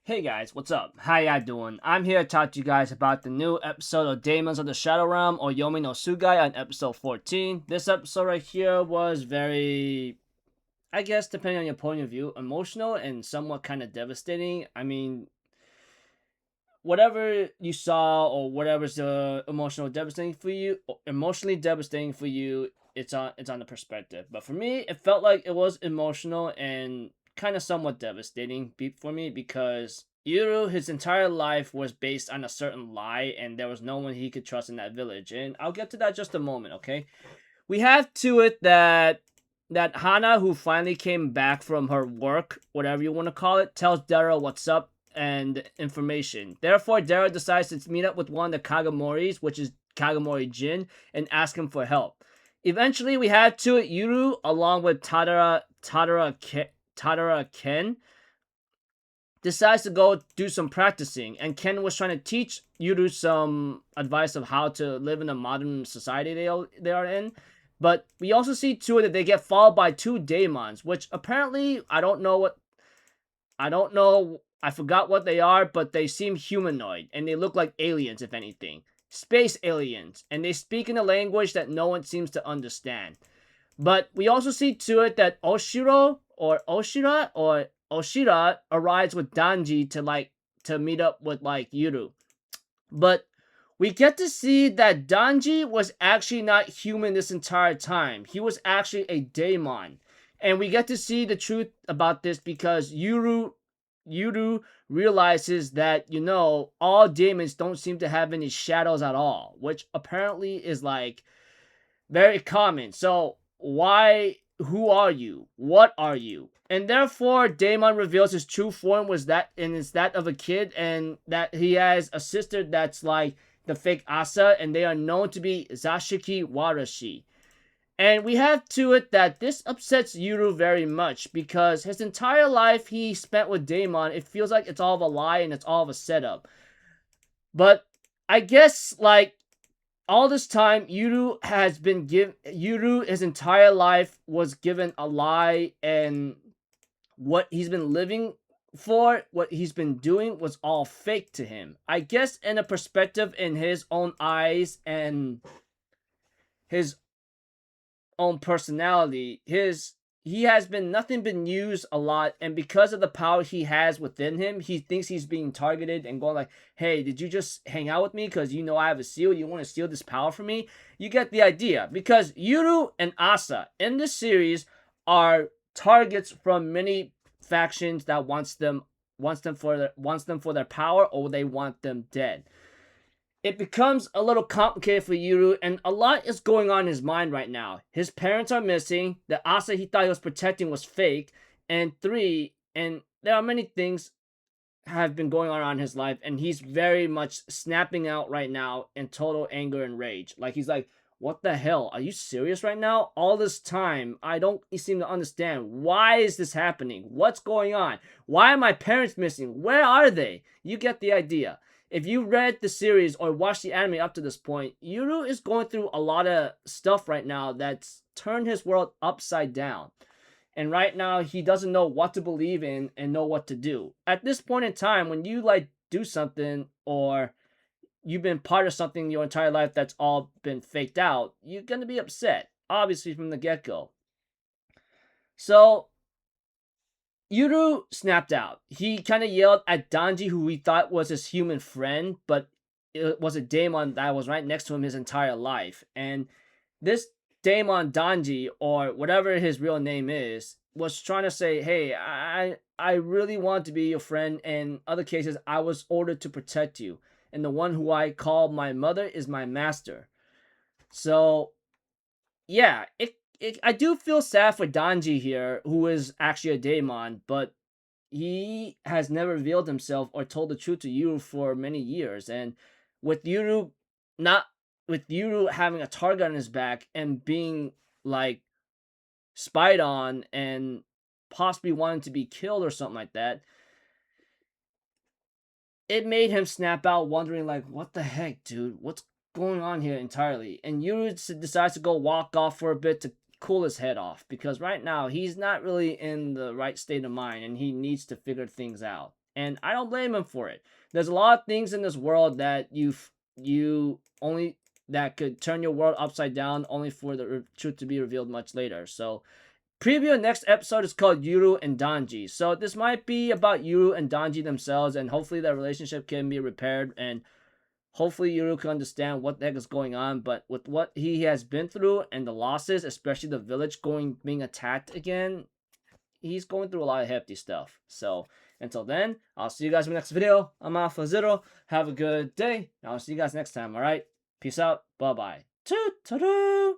Hey guys, what's up? How ya doing? I'm here to talk to you guys about the new episode of Daemons of the Shadow Realm or Yomi no Tsugai on episode 14. This episode right here was very, I guess, depending on your point of view, emotional and somewhat kind of devastating. I mean, whatever you saw or whatever's the emotionally devastating for you, it's on the perspective. But for me, it felt like it was emotional and kind of somewhat devastating for me because Yuru, his entire life was based on a certain lie, and there was no one he could trust in that village. And I'll get to that just a moment, okay? We have to it that Hana, who finally came back from her work, whatever you want to call it, tells Dara what's up and information. Therefore, Dara decides to meet up with one of the Kagamoris, which is Kagamori Jin, and ask him for help. Eventually, we have to it Yuru along with Tadara Ken decides to go do some practicing, and Ken was trying to teach Yuru some advice of how to live in the modern society they are in. But we also see too that they get followed by two Daemons, which apparently I don't know. I forgot what they are, but they seem humanoid and they look like aliens, if anything. Space aliens, and they speak in a language that no one seems to understand. But we also see to it that Oshira arrives with Danji to meet up with Yuru. But we get to see that Danji was actually not human this entire time. He was actually a daemon. And we get to see the truth about this because Yuru realizes that, all demons don't seem to have any shadows at all, which apparently is very common. So who are you? What are you? And therefore, Daemon reveals his true form is that of a kid, and that he has a sister that's like the fake Asa, and they are known to be Zashiki Warashi. And we have to it that this upsets Yuru very much because his entire life he spent with Daemon, it feels like it's all of a lie and it's all of a setup. But I guess all this time, Yuru his entire life was given a lie, and what he's been living for, what he's been doing was all fake to him. I guess in a perspective in his own eyes and his own personality, he has been nothing been used a lot, and because of the power he has within him, he thinks he's being targeted and going like, hey, did you just hang out with me because I have a seal? You want to steal this power from me? You get the idea, because Yuru and Asa in this series are targets from many factions that wants them for their power, or they want them dead. It becomes a little complicated for Yuru, and a lot is going on in his mind right now. His parents are missing, the Asa he thought he was protecting was fake, and there are many things have been going on in his life, and he's very much snapping out right now in total anger and rage. He's like, what the hell? Are you serious right now? All this time, I don't seem to understand. Why is this happening? What's going on? Why are my parents missing? Where are they? You get the idea. If you read the series or watched the anime up to this point, Yuru is going through a lot of stuff right now that's turned his world upside down. And right now, he doesn't know what to believe in and know what to do. At this point in time, when you do something, or you've been part of something your entire life that's all been faked out, you're going to be upset, obviously, from the get-go. So Yuru snapped out. He kind of yelled at Danji, who he thought was his human friend, but it was a daemon that was right next to him his entire life. And this daemon Danji, or whatever his real name is, was trying to say, hey, I really want to be your friend. In other cases, I was ordered to protect you. And the one who I call my mother is my master. So, yeah, I do feel sad for Danji here, who is actually a daemon, but he has never revealed himself or told the truth to Yuru for many years. And with Yuru not with Yuru having a target on his back and being spied on and possibly wanting to be killed or something like that, it made him snap out, wondering what the heck, dude? What's going on here entirely? And Yuru decides to go walk off for a bit to cool his head off, because right now he's not really in the right state of mind and he needs to figure things out. and I don't blame him for it. There's a lot of things in this world that you only that could turn your world upside down, only for the truth to be revealed much later. So, preview next episode is called Yuru and Danji. So this might be about Yuru and Danji themselves, and hopefully their relationship can be repaired, and hopefully Yuru can understand what the heck is going on. But with what he has been through and the losses, especially the village being attacked again, he's going through a lot of hefty stuff. So until then, I'll see you guys in the next video. I'm Alpha Zero. Have a good day. I'll see you guys next time. All right. Peace out. Bye bye. Toot toot.